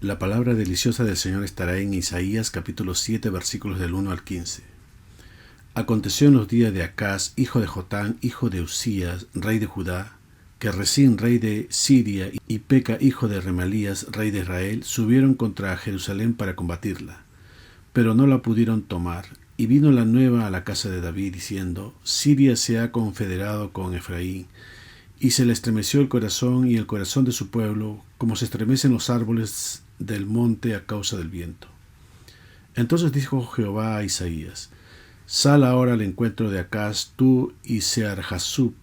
La palabra deliciosa del Señor estará en Isaías capítulo 7 versículos del 1 al 15. Aconteció en los días de Acaz, hijo de Jotán, hijo de Uzías, rey de Judá, que Resín, rey de Siria, y Peca, hijo de Remalías, rey de Israel, subieron contra Jerusalén para combatirla, pero no la pudieron tomar. Y vino la nueva a la casa de David, diciendo: Siria se ha confederado con Efraín, y se le estremeció el corazón y el corazón de su pueblo, como se estremecen los árboles del monte a causa del viento. Entonces dijo Jehová a Isaías: Sal ahora al encuentro de Acaz, tú y Sear-Jasub,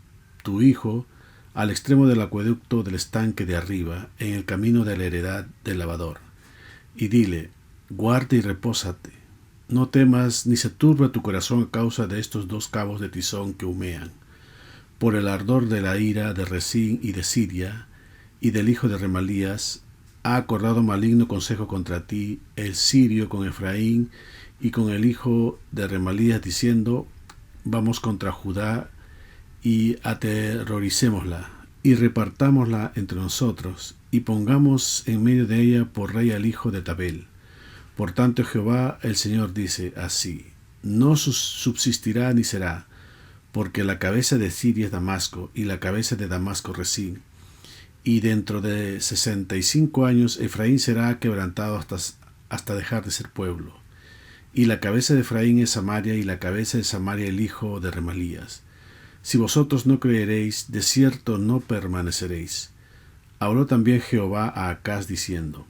tu hijo, al extremo del acueducto del estanque de arriba, en el camino de la heredad del lavador. Y dile: Guarda y repósate. No temas ni se turba tu corazón a causa de estos dos cabos de tizón que humean, por el ardor de la ira de Resín y de Siria, y del hijo de Remalías, ha acordado maligno consejo contra ti, el sirio con Efraín y con el hijo de Remalías, diciendo: Vamos contra Judá y aterroricémosla, y repartámosla entre nosotros, y pongamos en medio de ella por rey al hijo de Tabel. Por tanto Jehová el Señor dice así: No subsistirá ni será, porque la cabeza de Siria es Damasco, y la cabeza de Damasco Resín. Y dentro de 65 años Efraín será quebrantado hasta dejar de ser pueblo. Y la cabeza de Efraín es Samaria, y la cabeza de Samaria el hijo de Remalías. Si vosotros no creeréis, de cierto no permaneceréis. Habló también Jehová a Acaz diciendo: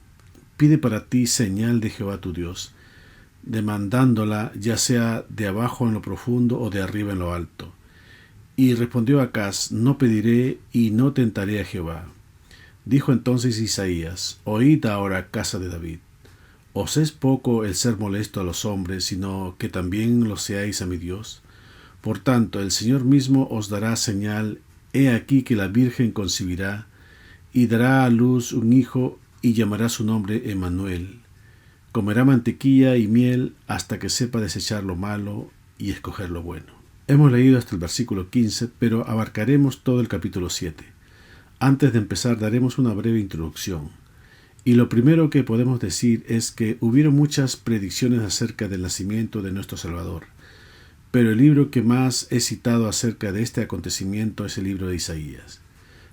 Pide para ti señal de Jehová tu Dios, demandándola ya sea de abajo en lo profundo o de arriba en lo alto. Y respondió Acaz: No pediré y no tentaré a Jehová. Dijo entonces Isaías: Oíd ahora, casa de David. ¿Os es poco el ser molesto a los hombres, sino que también lo seáis a mi Dios? Por tanto, el Señor mismo os dará señal: he aquí que la Virgen concebirá, y dará a luz un hijo, y llamará su nombre Emmanuel. Comerá mantequilla y miel hasta que sepa desechar lo malo y escoger lo bueno. Hemos leído hasta el versículo 15, pero abarcaremos todo el capítulo 7. Antes de empezar daremos una breve introducción. Y lo primero que podemos decir es que hubieron muchas predicciones acerca del nacimiento de nuestro Salvador, pero el libro que más es citado acerca de este acontecimiento es el libro de Isaías,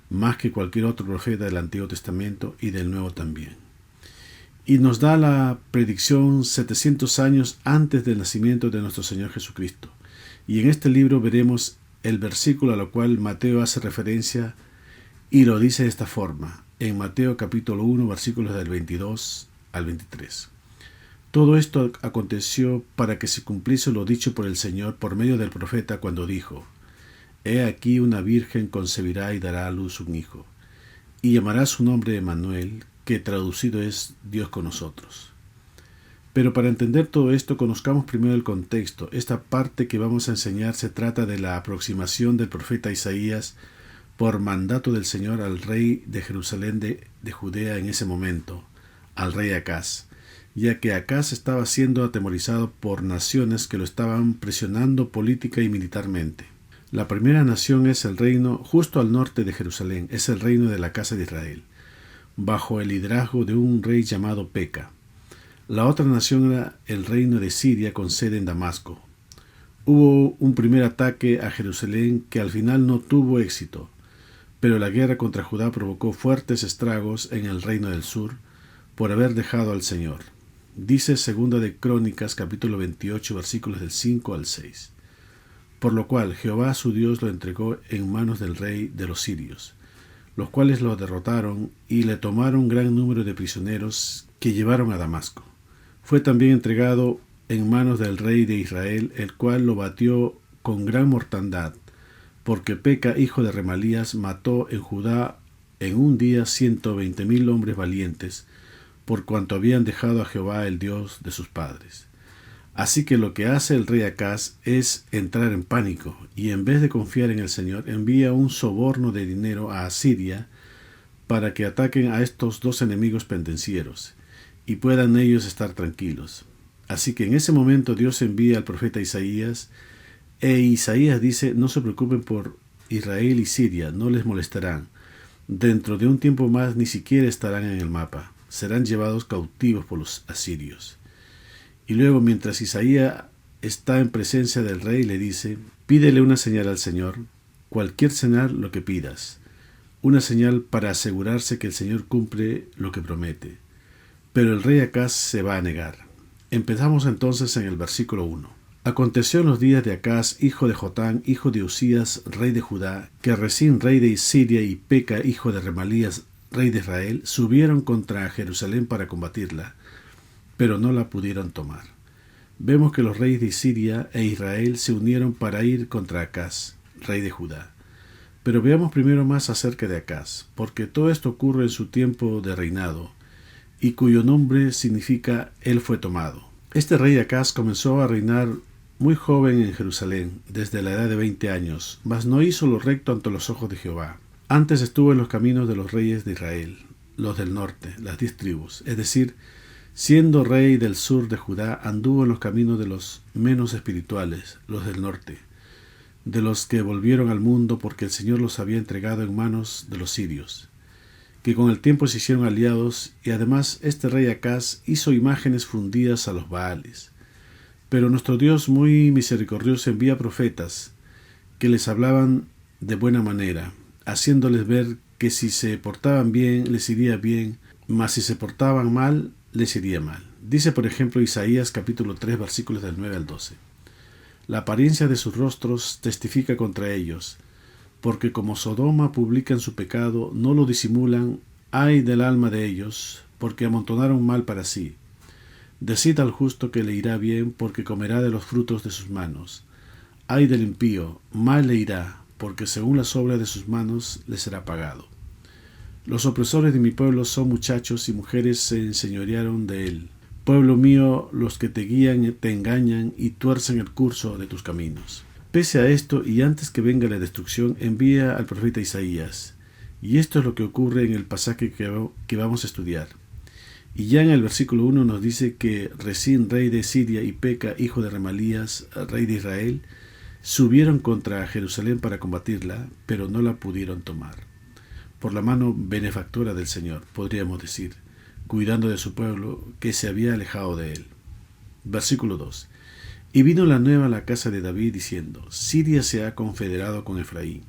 más que cualquier otro profeta del Antiguo Testamento y del Nuevo también. Y nos da la predicción 700 años antes del nacimiento de nuestro Señor Jesucristo. Y en este libro veremos el versículo a lo cual Mateo hace referencia y lo dice de esta forma, en Mateo capítulo 1, versículos del 22 al 23. Todo esto aconteció para que se cumpliese lo dicho por el Señor por medio del profeta cuando dijo: He aquí una virgen concebirá y dará a luz un hijo, y llamará su nombre Emmanuel, que traducido es Dios con nosotros. Pero para entender todo esto, conozcamos primero el contexto. Esta parte que vamos a enseñar se trata de la aproximación del profeta Isaías por mandato del Señor al rey de Jerusalén de Judea en ese momento, al rey Acaz, ya que Acaz estaba siendo atemorizado por naciones que lo estaban presionando política y militarmente. La primera nación es el reino justo al norte de Jerusalén, es el reino de la casa de Israel, bajo el liderazgo de un rey llamado Peca. La otra nación era el reino de Siria con sede en Damasco. Hubo un primer ataque a Jerusalén que al final no tuvo éxito, pero la guerra contra Judá provocó fuertes estragos en el reino del sur por haber dejado al Señor. Dice Segunda de Crónicas capítulo 28 versículos del 5 al 6. Por lo cual Jehová su Dios lo entregó en manos del rey de los sirios, los cuales lo derrotaron y le tomaron gran número de prisioneros que llevaron a Damasco. Fue también entregado en manos del rey de Israel, el cual lo batió con gran mortandad, porque Peca, hijo de Remalías, mató en Judá en un día 120,000 hombres valientes, por cuanto habían dejado a Jehová el Dios de sus padres. Así que lo que hace el rey Acaz es entrar en pánico, y en vez de confiar en el Señor, envía un soborno de dinero a Asiria para que ataquen a estos dos enemigos pendencieros, y puedan ellos estar tranquilos. Así que en ese momento Dios envía al profeta Isaías, e Isaías dice: no se preocupen por Israel y Siria, no les molestarán. Dentro de un tiempo más ni siquiera estarán en el mapa. serán llevados cautivos por los asirios. Y luego, mientras Isaías está en presencia del rey, le dice: pídele una señal al Señor, cualquier señal lo que pidas, una señal para asegurarse que el Señor cumple lo que promete. Pero el rey Acaz se va a negar. Empezamos entonces en el versículo 1. Aconteció en los días de Acaz, hijo de Jotán, hijo de Usías, rey de Judá, que Resín, rey de Siria, y Peca, hijo de Remalías, rey de Israel, subieron contra Jerusalén para combatirla, pero no la pudieron tomar. Vemos que los reyes de Siria e Israel se unieron para ir contra Acaz, rey de Judá. Pero veamos primero más acerca de Acaz, porque todo esto ocurre en su tiempo de reinado, y cuyo nombre significa Él fue tomado. Este rey Acaz comenzó a reinar muy joven en Jerusalén, desde la edad de 20 años, mas no hizo lo recto ante los ojos de Jehová. Antes estuvo en los caminos de los reyes de Israel, los del norte, las 10 tribus, es decir, siendo rey del sur de Judá, anduvo en los caminos de los menos espirituales, los del norte, de los que volvieron al mundo porque el Señor los había entregado en manos de los sirios, que con el tiempo se hicieron aliados, y además este rey Acaz hizo imágenes fundidas a los Baales. Pero nuestro Dios muy misericordioso envía profetas que les hablaban de buena manera, haciéndoles ver que si se portaban bien les iría bien, mas si se portaban mal les iría mal. Dice por ejemplo Isaías capítulo 3 versículos del 9 al 12. La apariencia de sus rostros testifica contra ellos, porque como Sodoma publican su pecado, no lo disimulan. Ay del alma de ellos, porque amontonaron mal para sí. Decid al justo que le irá bien, porque comerá de los frutos de sus manos. Ay del impío, mal le irá, porque según las obras de sus manos le será pagado. Los opresores de mi pueblo son muchachos y mujeres se enseñorearon de él. Pueblo mío, los que te guían te engañan y tuercen el curso de tus caminos. Pese a esto, y antes que venga la destrucción, envía al profeta Isaías. Y esto es lo que ocurre en el pasaje que vamos a estudiar. Y ya en el versículo 1 nos dice que Resín, rey de Siria, y Peca, hijo de Remalías, rey de Israel, subieron contra Jerusalén para combatirla, pero no la pudieron tomar. Por la mano benefactora del Señor, podríamos decir, cuidando de su pueblo que se había alejado de él. Versículo 2. Y vino la nueva a la casa de David diciendo: Siria se ha confederado con Efraín.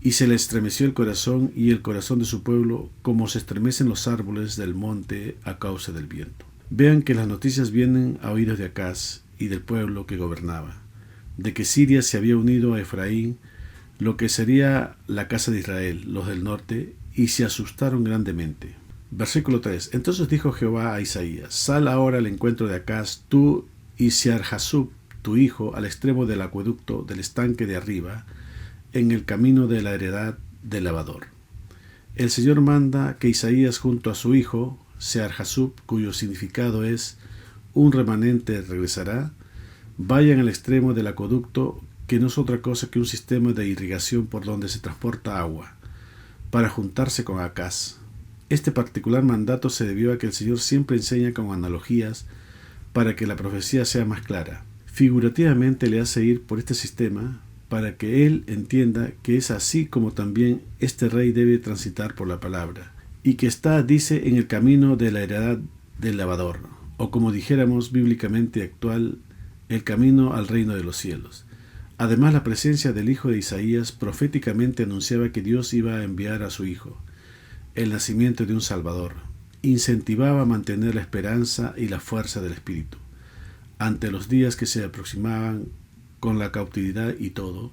Y se le estremeció el corazón y el corazón de su pueblo, como se estremecen los árboles del monte a causa del viento. Vean que las noticias vienen a oídos de Acaz y del pueblo que gobernaba, de que Siria se había unido a Efraín, lo que sería la casa de Israel, los del norte, y se asustaron grandemente. Versículo 3. Entonces dijo Jehová a Isaías: Sal ahora al encuentro de Acaz, tú y Sear-Jasub, tu hijo, al extremo del acueducto del estanque de arriba, en el camino de la heredad del lavador. El Señor manda que Isaías junto a su hijo, Sear-Jasub, cuyo significado es un remanente regresará, vayan al extremo del acueducto, que no es otra cosa que un sistema de irrigación por donde se transporta agua, para juntarse con Acaz. Este particular mandato se debió a que el Señor siempre enseña con analogías para que la profecía sea más clara. Figurativamente le hace ir por este sistema para que él entienda que es así como también este rey debe transitar por la palabra, y que está, dice, en el camino de la heredad del lavador, o como dijéramos bíblicamente actual, el camino al reino de los cielos. Además, la presencia del hijo de Isaías proféticamente anunciaba que Dios iba a enviar a su hijo, el nacimiento de un Salvador. Incentivaba a mantener la esperanza y la fuerza del Espíritu ante los días que se aproximaban con la cautividad y todo,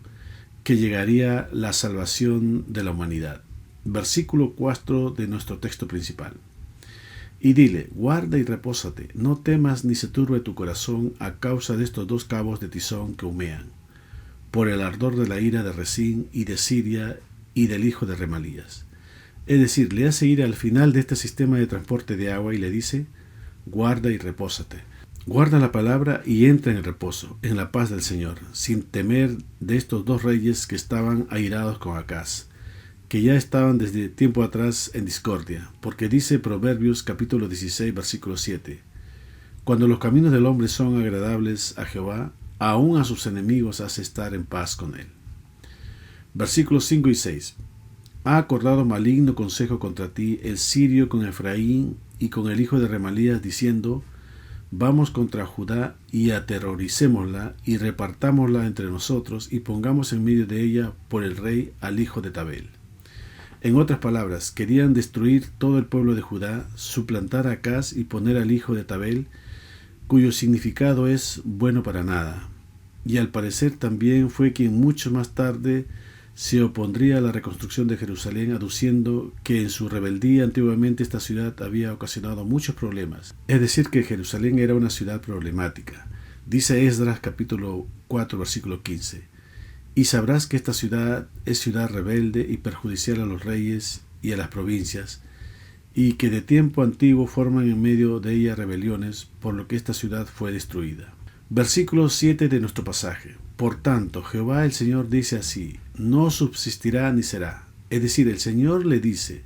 que llegaría la salvación de la humanidad. Versículo 4 de nuestro texto principal. Y dile: guarda y repósate, no temas ni se turbe tu corazón a causa de estos dos cabos de tizón que humean, por el ardor de la ira de Resín y de Siria y del hijo de Remalías. Es decir, le hace ir al final de este sistema de transporte de agua y le dice: guarda y repósate. Guarda la palabra y entra en el reposo, en la paz del Señor, sin temer de estos dos reyes que estaban airados con Acaz, que ya estaban desde tiempo atrás en discordia, porque dice Proverbios capítulo 16 versículo 7: cuando los caminos del hombre son agradables a Jehová, aun a sus enemigos hace estar en paz con él. Versículos 5 y 6. Ha acordado maligno consejo contra ti el sirio con Efraín y con el hijo de Remalías, diciendo: Vamos contra Judá y aterroricémosla y repartámosla entre nosotros y pongamos en medio de ella por el rey al hijo de Tabel. En otras palabras, querían destruir todo el pueblo de Judá, suplantar a Acaz y poner al hijo de Tabel, cuyo significado es bueno para nada. Y al parecer también fue quien mucho más tarde se opondría a la reconstrucción de Jerusalén, aduciendo que en su rebeldía antiguamente esta ciudad había ocasionado muchos problemas. Es decir, que Jerusalén era una ciudad problemática. Dice Esdras capítulo 4 versículo 15: Y sabrás que esta ciudad es ciudad rebelde y perjudicial a los reyes y a las provincias, y que de tiempo antiguo forman en medio de ella rebeliones, por lo que esta ciudad fue destruida. Versículo 7 de nuestro pasaje: Por tanto, Jehová el Señor dice así: No subsistirá ni será. Es decir, el Señor le dice: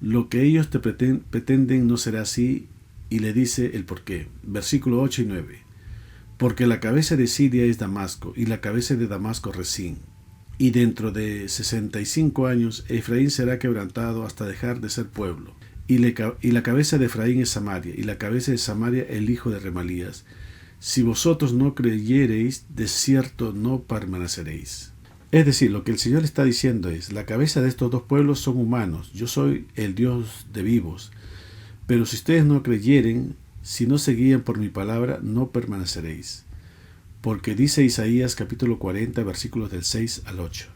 Lo que ellos te pretenden no será así, y le dice el porqué. Versículo 8 y 9: Porque la cabeza de Siria es Damasco, y la cabeza de Damasco Resín. Y dentro de 65 años Efraín será quebrantado hasta dejar de ser pueblo. Y la cabeza de Efraín es Samaria, y la cabeza de Samaria el hijo de Remalías. Si vosotros no creyereis, de cierto no permaneceréis. Es decir, lo que el Señor está diciendo es: la cabeza de estos dos pueblos son humanos, yo soy el Dios de vivos, pero si ustedes no creyeren, si no se guían por mi palabra, no permaneceréis. Porque dice Isaías capítulo 40 versículos del 6 al 8: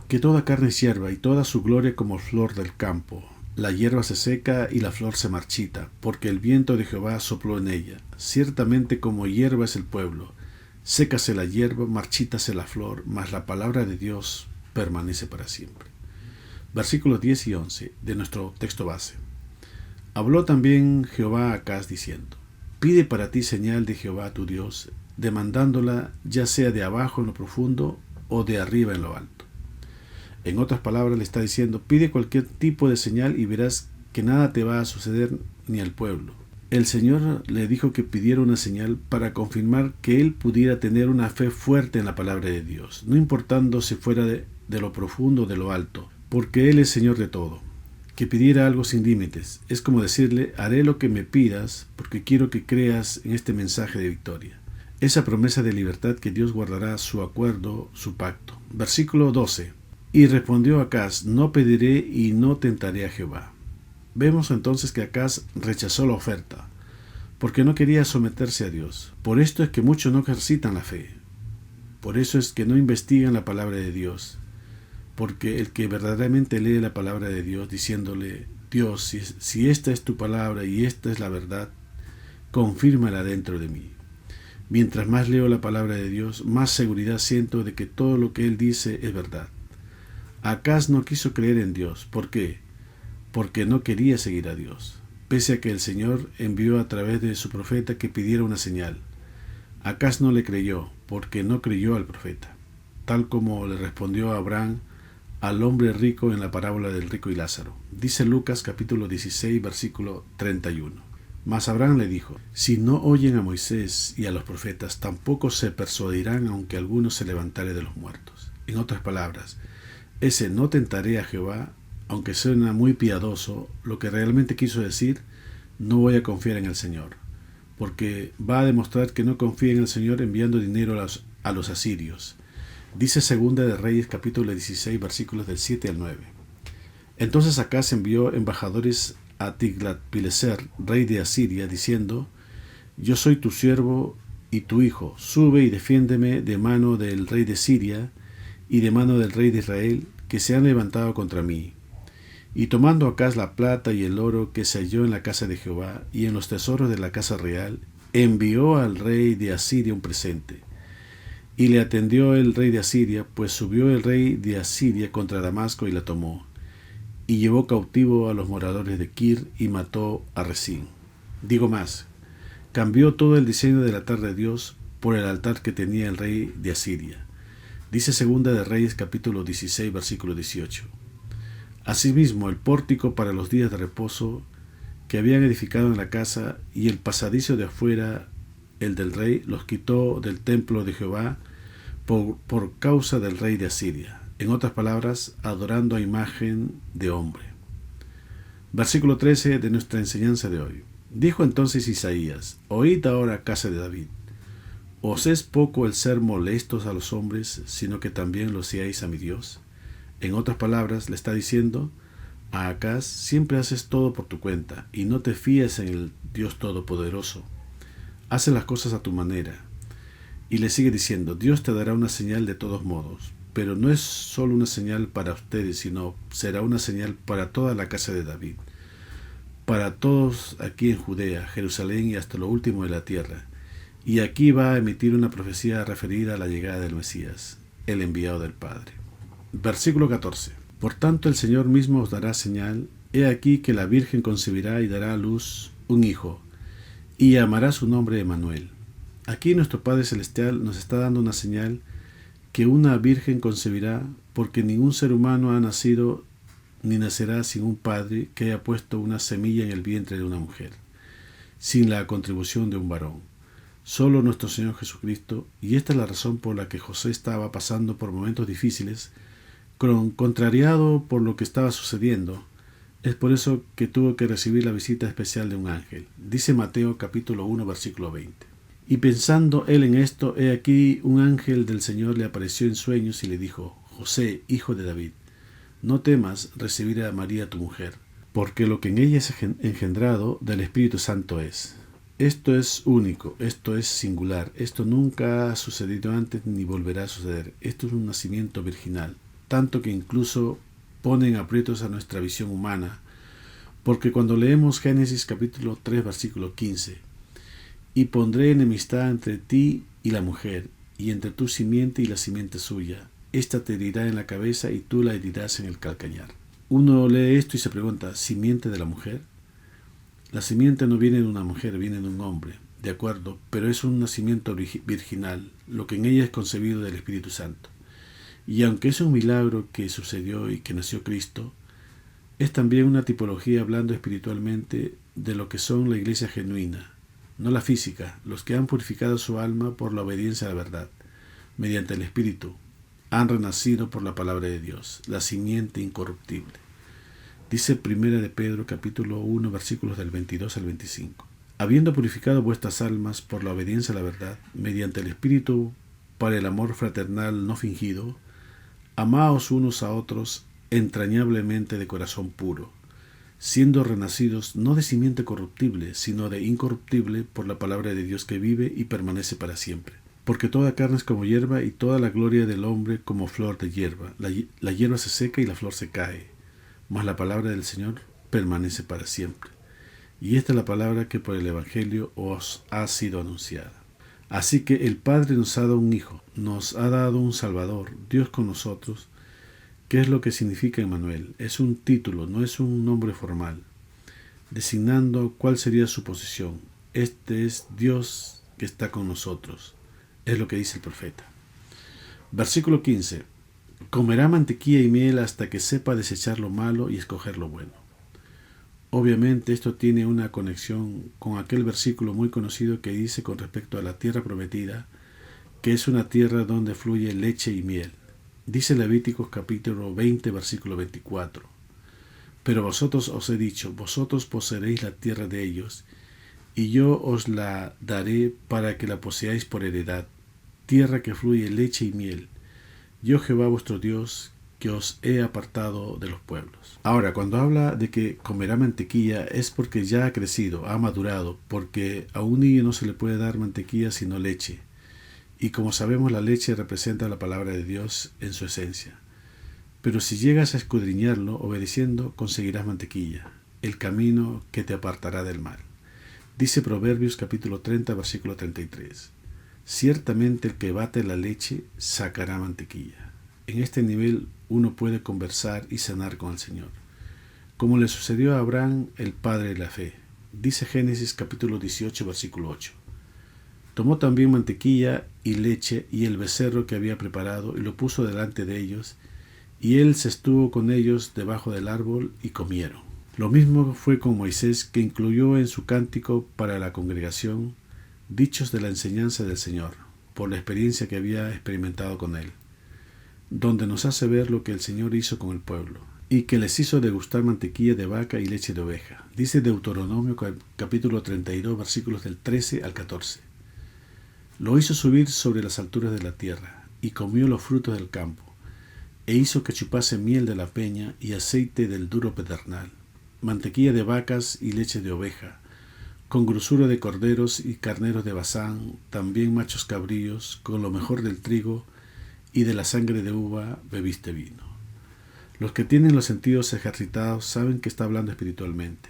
Que toda carne es hierba y toda su gloria como flor del campo. La hierba se seca y la flor se marchita, porque el viento de Jehová sopló en ella. Ciertamente como hierba es el pueblo, sécase la hierba, marchítase la flor, mas la palabra de Dios permanece para siempre. Versículos 10 y 11 de nuestro texto base. Habló también Jehová a Acaz diciendo: Pide para ti señal de Jehová tu Dios, demandándola ya sea de abajo en lo profundo o de arriba en lo alto. En otras palabras, le está diciendo: pide cualquier tipo de señal y verás que nada te va a suceder ni al pueblo. El Señor le dijo que pidiera una señal para confirmar que él pudiera tener una fe fuerte en la palabra de Dios, no importando si fuera de lo profundo o de lo alto, porque Él es Señor de todo. Que pidiera algo sin límites. Es como decirle: haré lo que me pidas porque quiero que creas en este mensaje de victoria. Esa promesa de libertad que Dios guardará su acuerdo, su pacto. Versículo 12. Y respondió Acaz: No pediré y no tentaré a Jehová. Vemos entonces que Acaz rechazó la oferta, porque no quería someterse a Dios. Por esto es que muchos no ejercitan la fe. Por eso es que no investigan la palabra de Dios. Porque el que verdaderamente lee la palabra de Dios, diciéndole: Dios, si esta es tu palabra y esta es la verdad, confírmala dentro de mí. Mientras más leo la palabra de Dios, más seguridad siento de que todo lo que Él dice es verdad. Acaz no quiso creer en Dios. ¿Por qué? Porque no quería seguir a Dios, pese a que el Señor envió a través de su profeta que pidiera una señal. Acaz no le creyó, porque no creyó al profeta, tal como le respondió Abraham al hombre rico en la parábola del rico y Lázaro. Dice Lucas capítulo 16 versículo 31. Mas Abraham le dijo: si no oyen a Moisés y a los profetas, tampoco se persuadirán aunque alguno se levantare de los muertos. En otras palabras, ese no tentaré a Jehová, aunque suena muy piadoso, lo que realmente quiso decir: no voy a confiar en el Señor, porque va a demostrar que no confía en el Señor enviando dinero a los asirios. Dice Segunda de Reyes capítulo 16 versículos del 7 al 9. Entonces Acaz envió embajadores a Tiglat-Pileser, rey de Asiria, diciendo: yo soy tu siervo y tu hijo, sube y defiéndeme de mano del rey de Siria y de mano del rey de Israel, que se han levantado contra mí. Y tomando Acaz la plata y el oro que se halló en la casa de Jehová y en los tesoros de la casa real, envió al rey de Asiria un presente. Y le atendió el rey de Asiria, pues subió el rey de Asiria contra Damasco y la tomó, y llevó cautivo a los moradores de Kir y mató a Resín. Digo más, cambió todo el diseño del altar de Dios por el altar que tenía el rey de Asiria. Dice Segunda de Reyes capítulo 16 versículo 18. Asimismo, el pórtico para los días de reposo que habían edificado en la casa y el pasadizo de afuera, el del rey, los quitó del templo de Jehová por causa del rey de Asiria. En otras palabras, adorando a imagen de hombre. Versículo 13 de nuestra enseñanza de hoy. Dijo entonces Isaías: Oíd ahora, casa de David. ¿Os es poco el ser molestos a los hombres, sino que también lo seáis a mi Dios? En otras palabras, le está diciendo a Acaz: siempre haces todo por tu cuenta, y no te fíes en el Dios Todopoderoso. Haces las cosas a tu manera. Y le sigue diciendo: Dios te dará una señal de todos modos, pero no es solo una señal para ustedes, sino será una señal para toda la casa de David, para todos aquí en Judea, Jerusalén y hasta lo último de la tierra. Y aquí va a emitir una profecía referida a la llegada del Mesías, el enviado del Padre. Versículo 14. Por tanto el Señor mismo os dará señal: he aquí que la Virgen concebirá y dará a luz un hijo, y llamará su nombre Emmanuel. Aquí nuestro Padre Celestial nos está dando una señal que una virgen concebirá, porque ningún ser humano ha nacido ni nacerá sin un padre que haya puesto una semilla en el vientre de una mujer, sin la contribución de un varón. Solo nuestro Señor Jesucristo, y esta es la razón por la que José estaba pasando por momentos difíciles, contrariado por lo que estaba sucediendo. Es por eso que tuvo que recibir la visita especial de un ángel. Dice Mateo capítulo 1 versículo 20. Y pensando él en esto, he aquí un ángel del Señor le apareció en sueños y le dijo: José, hijo de David, no temas recibir a María tu mujer, porque lo que en ella es engendrado del Espíritu Santo es. Esto es único, esto es singular, esto nunca ha sucedido antes ni volverá a suceder. Esto es un nacimiento virginal, tanto que incluso pone en aprietos a nuestra visión humana, porque cuando leemos Génesis capítulo 3 versículo 15, y pondré enemistad entre ti y la mujer, y entre tu simiente y la simiente suya, ésta te herirá en la cabeza y tú la herirás en el calcañar. Uno lee esto y se pregunta: ¿simiente de la mujer? La simiente no viene de una mujer, viene de un hombre, de acuerdo, pero es un nacimiento virginal, lo que en ella es concebido del Espíritu Santo. Y aunque es un milagro que sucedió y que nació Cristo, es también una tipología, hablando espiritualmente, de lo que son la iglesia genuina, no la física, los que han purificado su alma por la obediencia a la verdad, mediante el Espíritu, han renacido por la palabra de Dios, la simiente incorruptible. Dice 1 de Pedro capítulo 1 versículos del 22 al 25. Habiendo purificado vuestras almas por la obediencia a la verdad, mediante el Espíritu, para el amor fraternal no fingido, amaos unos a otros entrañablemente de corazón puro, siendo renacidos no de simiente corruptible, sino de incorruptible, por la palabra de Dios que vive y permanece para siempre. Porque toda carne es como hierba, y toda la gloria del hombre como flor de hierba. La hierba se seca y la flor se cae, mas la palabra del Señor permanece para siempre. Y esta es la palabra que por el Evangelio os ha sido anunciada. Así que el Padre nos ha dado un Hijo, nos ha dado un Salvador, Dios con nosotros. ¿Qué es lo que significa Emmanuel? Es un título, no es un nombre formal, designando cuál sería su posición. Este es Dios que está con nosotros, es lo que dice el profeta. Versículo 15. Comerá mantequilla y miel hasta que sepa desechar lo malo y escoger lo bueno. Obviamente esto tiene una conexión con aquel versículo muy conocido que dice con respecto a la tierra prometida, que es una tierra donde fluye leche y miel. Dice Levíticos capítulo 20 versículo 24. Pero vosotros os he dicho: vosotros poseeréis la tierra de ellos, y yo os la daré para que la poseáis por heredad, tierra que fluye leche y miel. Yo Jehová vuestro Dios, que os he apartado de los pueblos. Ahora, cuando habla de que comerá mantequilla, es porque ya ha crecido, ha madurado, porque a un niño no se le puede dar mantequilla sino leche. Y como sabemos, la leche representa la palabra de Dios en su esencia. Pero si llegas a escudriñarlo, obedeciendo, conseguirás mantequilla, el camino que te apartará del mal. Dice Proverbios capítulo 30, versículo 33. Ciertamente el que bate la leche sacará mantequilla. En este nivel uno puede conversar y sanar con el Señor, como le sucedió a Abraham, el padre de la fe. Dice Génesis capítulo 18, versículo 8. Tomó también mantequilla y leche y el becerro que había preparado y lo puso delante de ellos, y él se estuvo con ellos debajo del árbol y comieron. Lo mismo fue con Moisés, que incluyó en su cántico para la congregación dichos de la enseñanza del Señor, por la experiencia que había experimentado con él, donde nos hace ver lo que el Señor hizo con el pueblo. y que les hizo degustar mantequilla de vaca y leche de oveja. Dice Deuteronomio capítulo 32, versículos del 13 al 14. Lo hizo subir sobre las alturas de la tierra, y comió los frutos del campo, e hizo que chupase miel de la peña y aceite del duro pedernal, mantequilla de vacas y leche de oveja, con grosura de corderos y carneros de Basán, también machos cabríos, con lo mejor del trigo, y de la sangre de uva bebiste vino. Los que tienen los sentidos ejercitados saben que está hablando espiritualmente,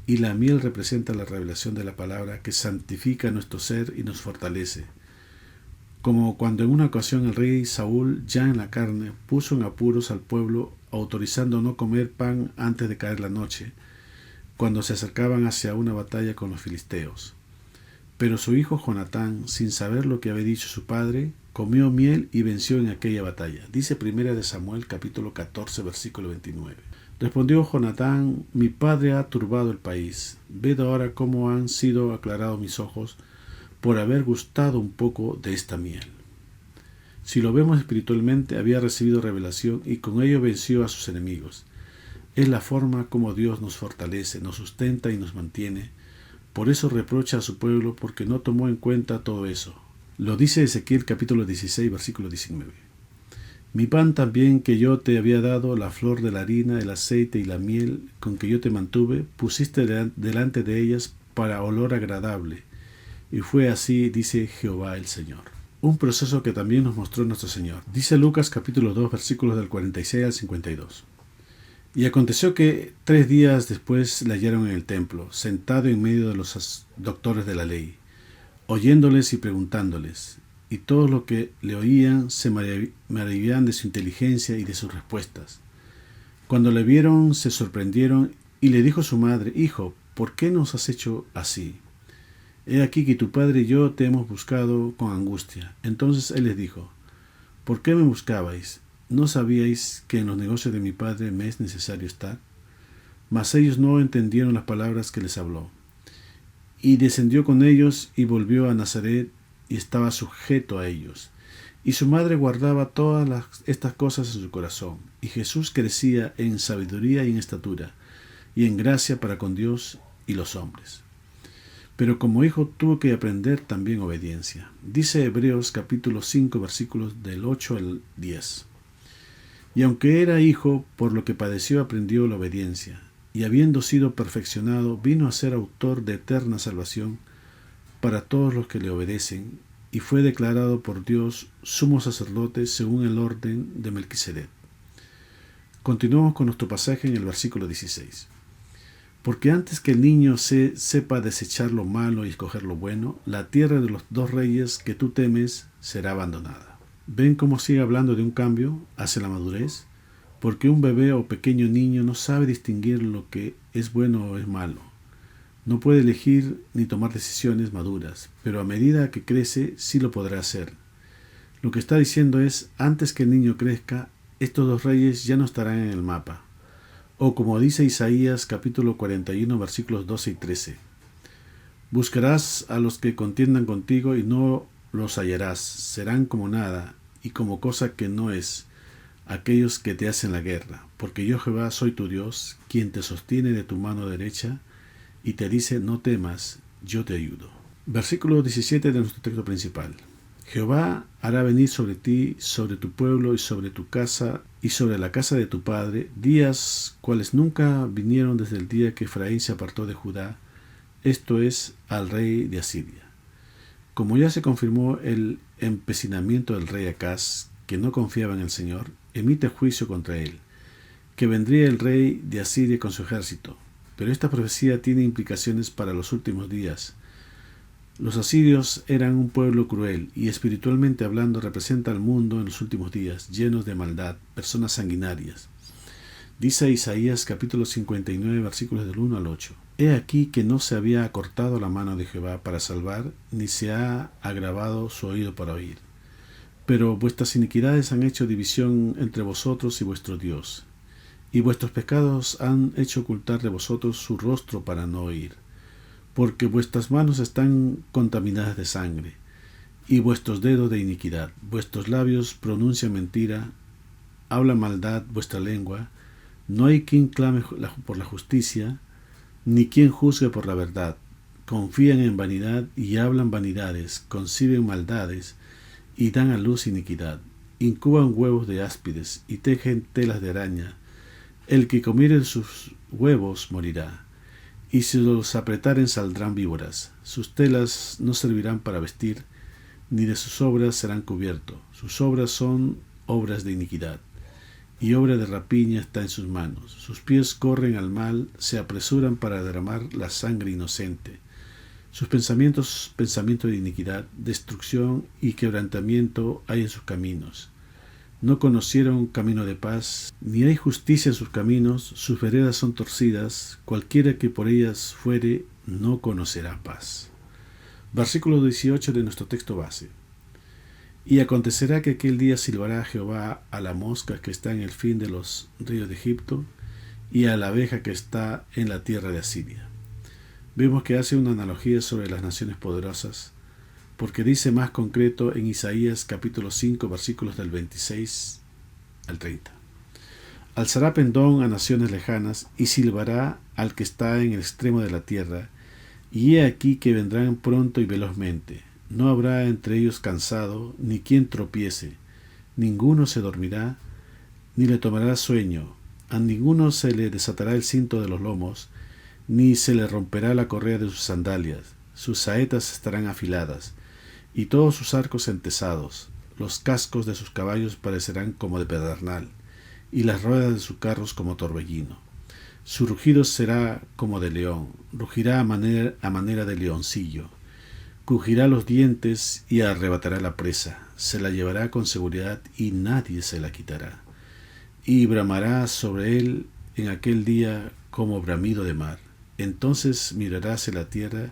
y la miel representa la revelación de la palabra que santifica nuestro ser y nos fortalece. Como cuando en una ocasión el rey Saúl, ya en la carne, puso en apuros al pueblo, autorizando no comer pan antes de caer la noche, cuando se acercaban hacia una batalla con los filisteos. Pero su hijo Jonatán, sin saber lo que había dicho su padre, comió miel y venció en aquella batalla. Dice 1 Samuel capítulo 14, versículo 29. Respondió Jonatán: mi padre ha turbado el país. Ved ahora cómo han sido aclarados mis ojos por haber gustado un poco de esta miel. Si lo vemos espiritualmente, había recibido revelación y con ello venció a sus enemigos. Es la forma como Dios nos fortalece, nos sustenta y nos mantiene. Por eso reprocha a su pueblo porque no tomó en cuenta todo eso. Lo dice Ezequiel capítulo 16, versículo 19. Mi pan también que yo te había dado, la flor de la harina, el aceite y la miel con que yo te mantuve, pusiste delante de ellas para olor agradable. Y fue así, dice Jehová el Señor. Un proceso que también nos mostró nuestro Señor. Dice Lucas capítulo 2, versículos del 46 al 52. Y aconteció que 3 días después le hallaron en el templo, sentado en medio de los doctores de la ley, oyéndoles y preguntándoles, y todos los que le oían se maravillaban de su inteligencia y de sus respuestas. Cuando le vieron, se sorprendieron, y le dijo su madre: Hijo, ¿por qué nos has hecho así? He aquí que tu padre y yo te hemos buscado con angustia. Entonces él les dijo: ¿por qué me buscabais? ¿No sabíais que en los negocios de mi padre me es necesario estar? Mas ellos no entendieron las palabras que les habló. Y descendió con ellos y volvió a Nazaret y estaba sujeto a ellos. Y su madre guardaba todas estas cosas en su corazón. Y Jesús crecía en sabiduría y en estatura, y en gracia para con Dios y los hombres. Pero como hijo tuvo que aprender también obediencia. Dice Hebreos capítulo 5, versículos del 8 al 10. Y aunque era hijo, por lo que padeció aprendió la obediencia, y habiendo sido perfeccionado, vino a ser autor de eterna salvación para todos los que le obedecen, y fue declarado por Dios sumo sacerdote según el orden de Melquisedec. Continuamos con nuestro pasaje en el versículo 16. Porque antes que el niño sepa desechar lo malo y escoger lo bueno, la tierra de los 2 reyes que tú temes será abandonada. ¿Ven cómo sigue hablando de un cambio hacia la madurez? Porque un bebé o pequeño niño no sabe distinguir lo que es bueno o es malo. No puede elegir ni tomar decisiones maduras, pero a medida que crece sí lo podrá hacer. Lo que está diciendo es: antes que el niño crezca, estos 2 reyes ya no estarán en el mapa. O como dice Isaías capítulo 41, versículos 12 y 13. Buscarás a los que contiendan contigo y no los hallarás, serán como nada y como cosa que no es, aquellos que te hacen la guerra, porque yo Jehová soy tu Dios, quien te sostiene de tu mano derecha y te dice: no temas, yo te ayudo. Versículo 17 de nuestro texto principal. Jehová hará venir sobre ti, sobre tu pueblo y sobre tu casa y sobre la casa de tu padre, días cuales nunca vinieron desde el día que Efraín se apartó de Judá, esto es, al rey de Asiria. Como ya se confirmó el empecinamiento del rey Acaz, que no confiaba en el Señor, emite juicio contra él, que vendría el rey de Asiria con su ejército. Pero esta profecía tiene implicaciones para los últimos días. Los asirios eran un pueblo cruel y espiritualmente hablando representa al mundo en los últimos días, llenos de maldad, personas sanguinarias. Dice Isaías capítulo 59, versículos del 1 al 8. He aquí que no se había acortado la mano de Jehová para salvar, ni se ha agravado su oído para oír. Pero vuestras iniquidades han hecho división entre vosotros y vuestro Dios, y vuestros pecados han hecho ocultar de vosotros su rostro para no oír. Porque vuestras manos están contaminadas de sangre, y vuestros dedos de iniquidad. Vuestros labios pronuncian mentira, habla maldad vuestra lengua, No hay quien clame por la justicia, ni quien juzgue por la verdad. Confían en vanidad y hablan vanidades, conciben maldades y dan a luz iniquidad. Incuban huevos de áspides y tejen telas de araña. El que comiere sus huevos morirá, y si los apretaren saldrán víboras. Sus telas no servirán para vestir, ni de sus obras serán cubiertos. Sus obras son obras de iniquidad, y obra de rapiña está en sus manos. Sus pies corren al mal, se apresuran para derramar la sangre inocente. Sus pensamientos de iniquidad, destrucción y quebrantamiento hay en sus caminos. No conocieron camino de paz, ni hay justicia en sus caminos. Sus veredas son torcidas, cualquiera que por ellas fuere no conocerá paz. Versículo 18 de nuestro texto base. Y acontecerá que aquel día silbará Jehová a la mosca que está en el fin de los ríos de Egipto, y a la abeja que está en la tierra de Asiria. Vemos que hace una analogía sobre las naciones poderosas, porque dice más concreto en Isaías capítulo 5 versículos del 26 al 30. Alzará pendón a naciones lejanas y silbará al que está en el extremo de la tierra, y he aquí que vendrán pronto y velozmente. No habrá entre ellos cansado, ni quien tropiece, ninguno se dormirá, ni le tomará sueño, a ninguno se le desatará el cinto de los lomos, ni se le romperá la correa de sus sandalias. Sus saetas estarán afiladas, y todos sus arcos entesados. Los cascos de sus caballos parecerán como de pedernal, y las ruedas de sus carros como torbellino. Su rugido será como de león, rugirá a manera de leoncillo. Crujirá los dientes y arrebatará la presa, se la llevará con seguridad y nadie se la quitará. Y bramará sobre él en aquel día como bramido de mar. Entonces miraráse la tierra,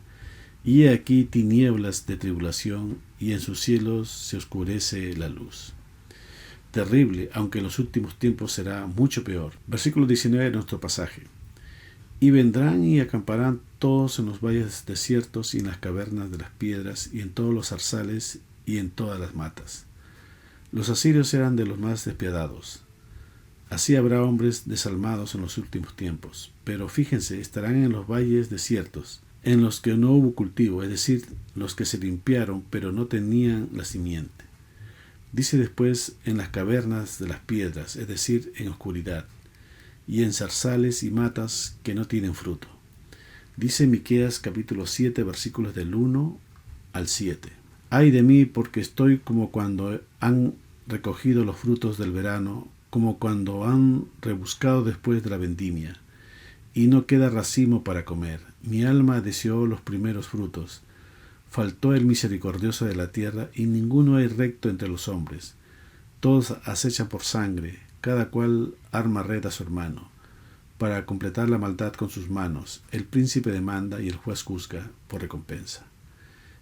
y he aquí tinieblas de tribulación, y en sus cielos se oscurece la luz. Terrible, aunque en los últimos tiempos será mucho peor. Versículo 19 de nuestro pasaje. Y vendrán y acamparán todos en los valles desiertos y en las cavernas de las piedras y en todos los zarzales y en todas las matas. Los asirios eran de los más despiadados. Así habrá hombres desalmados en los últimos tiempos. Pero fíjense, estarán en los valles desiertos, en los que no hubo cultivo, es decir, los que se limpiaron pero no tenían la simiente. Dice después en las cavernas de las piedras, es decir, en oscuridad, y en zarzales y matas que no tienen fruto. Dice Miqueas capítulo 7 versículos del 1 al 7. Ay de mí, porque estoy como cuando han recogido los frutos del verano, como cuando han rebuscado después de la vendimia, y no queda racimo para comer. Mi alma deseó los primeros frutos. Faltó el misericordioso de la tierra, y ninguno hay recto entre los hombres. Todos acechan por sangre, cada cual arma red a su hermano, para completar la maldad con sus manos. El príncipe demanda y el juez juzga por recompensa.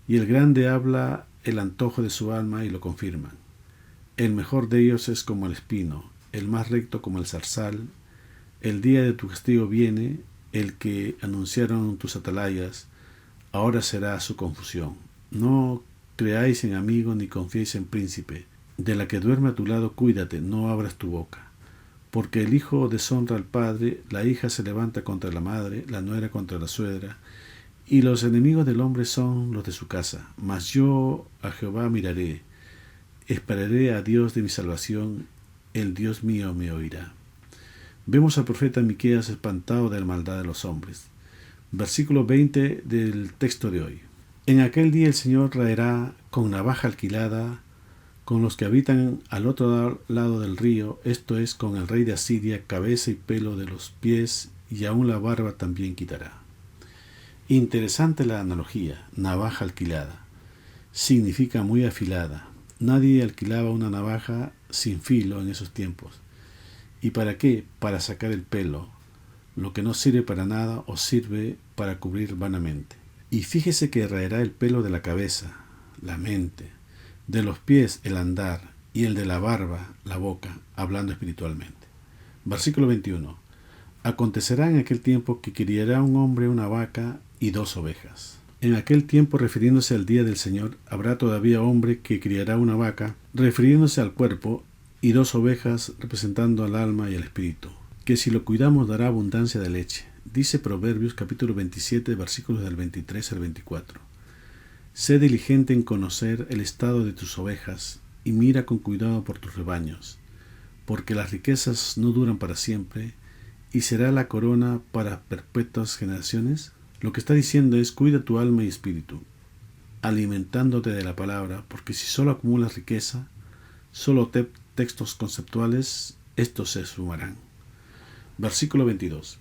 Y el grande habla el antojo de su alma y lo confirman. El mejor de ellos es como el espino, el más recto como el zarzal. El día de tu castigo viene, el que anunciaron tus atalayas, ahora será su confusión. No creáis en amigo ni confiéis en príncipe. De la que duerme a tu lado cuídate, no abras tu boca. Porque el hijo deshonra al padre, la hija se levanta contra la madre, la nuera contra la suegra, y los enemigos del hombre son los de su casa. Mas yo a Jehová miraré, esperaré a Dios de mi salvación, el Dios mío me oirá. Vemos al profeta Miqueas espantado de la maldad de los hombres. Versículo 20 del texto de hoy. En aquel día el Señor raerá con navaja alquilada con los que habitan al otro lado del río, esto es, con el rey de Asiria, cabeza y pelo de los pies, y aún la barba también quitará. Interesante la analogía, navaja alquilada. Significa muy afilada. Nadie alquilaba una navaja sin filo en esos tiempos. ¿Y para qué? Para sacar el pelo, lo que no sirve para nada o sirve para cubrir vanamente. Y fíjese que raerá el pelo de la cabeza, la mente, de los pies el andar, y el de la barba la boca, hablando espiritualmente. Versículo 21. Acontecerá en aquel tiempo que criará un hombre una vaca y 2 ovejas. En aquel tiempo, refiriéndose al día del Señor, habrá todavía hombre que criará una vaca, refiriéndose al cuerpo, y 2 ovejas representando al alma y al espíritu. que si lo cuidamos dará abundancia de leche. Dice Proverbios capítulo 27, versículos del 23 al 24. Sé diligente en conocer el estado de tus ovejas y mira con cuidado por tus rebaños, porque las riquezas no duran para siempre, y será la corona para perpetuas generaciones. Lo que está diciendo es: cuida tu alma y espíritu, alimentándote de la palabra, porque si solo acumulas riqueza, solo textos conceptuales, estos se esfumarán. Versículo 22.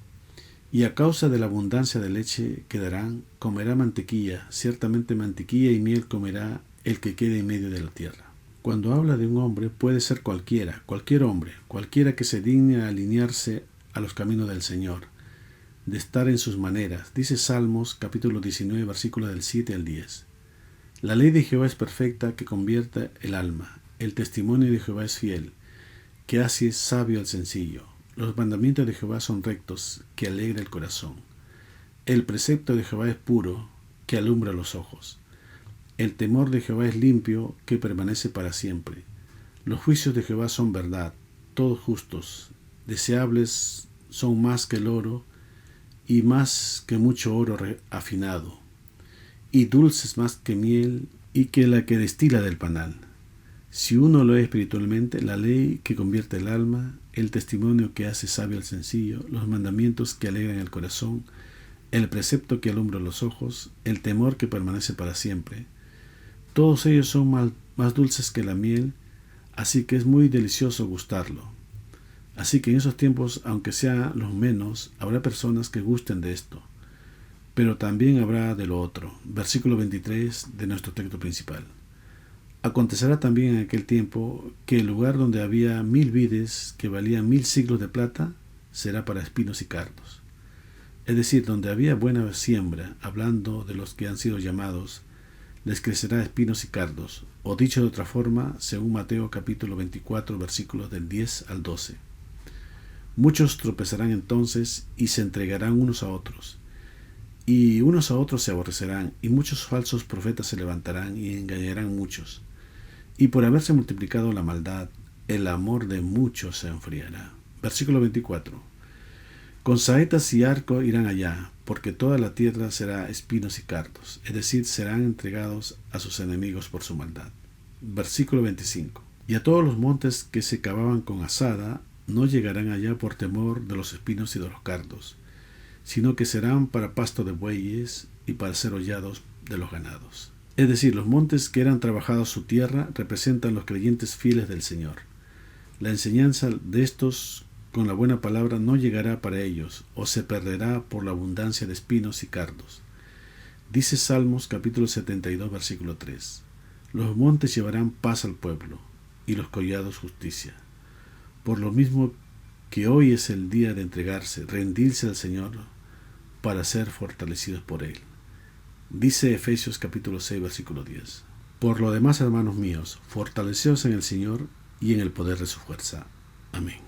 Y a causa de la abundancia de leche que darán, comerá mantequilla, ciertamente mantequilla y miel comerá el que quede en medio de la tierra. Cuando habla de un hombre, puede ser cualquiera, cualquier hombre, cualquiera que se digne a alinearse a los caminos del Señor, de estar en sus maneras. Dice Salmos capítulo 19, versículos del 7 al 10. La ley de Jehová es perfecta, que convierte el alma. El testimonio de Jehová es fiel, que hace sabio al sencillo. Los mandamientos de Jehová son rectos, que alegra el corazón. El precepto de Jehová es puro, que alumbra los ojos. El temor de Jehová es limpio, que permanece para siempre. Los juicios de Jehová son verdad, todos justos. Deseables son más que el oro, y más que mucho oro afinado, y dulces más que miel, y que la que destila del panal. Si uno lo es espiritualmente, la ley que convierte el alma, el testimonio que hace sabio al sencillo, los mandamientos que alegran el corazón, el precepto que alumbra los ojos, el temor que permanece para siempre. Todos ellos son más dulces que la miel, así que es muy delicioso gustarlo. Así que en esos tiempos, aunque sean los menos, habrá personas que gusten de esto, pero también habrá de lo otro. Versículo 23 de nuestro texto principal. Acontecerá también en aquel tiempo que el lugar donde había 1000 vides que valían 1000 siglos de plata será para espinos y cardos. Es decir, donde había buena siembra, hablando de los que han sido llamados, les crecerá espinos y cardos, o dicho de otra forma, según Mateo capítulo 24, versículos del 10 al 12. Muchos tropezarán entonces y se entregarán unos a otros, y unos a otros se aborrecerán, y muchos falsos profetas se levantarán y engañarán muchos. Y por haberse multiplicado la maldad, el amor de muchos se enfriará. Versículo 24. Con saetas y arco irán allá, porque toda la tierra será espinos y cardos, es decir, serán entregados a sus enemigos por su maldad. Versículo 25. Y a todos los montes que se cavaban con azada, no llegarán allá por temor de los espinos y de los cardos, sino que serán para pasto de bueyes y para ser hollados de los ganados. Es decir, los montes que eran trabajados su tierra representan los creyentes fieles del Señor. La enseñanza de estos con la buena palabra no llegará para ellos, o se perderá por la abundancia de espinos y cardos. Dice Salmos capítulo 72, versículo 3. Los montes llevarán paz al pueblo, y los collados justicia. Por lo mismo que hoy es el día de entregarse, rendirse al Señor, para ser fortalecidos por Él. Dice Efesios capítulo 6, versículo 10. Por lo demás, hermanos míos, fortaleceos en el Señor y en el poder de su fuerza. Amén.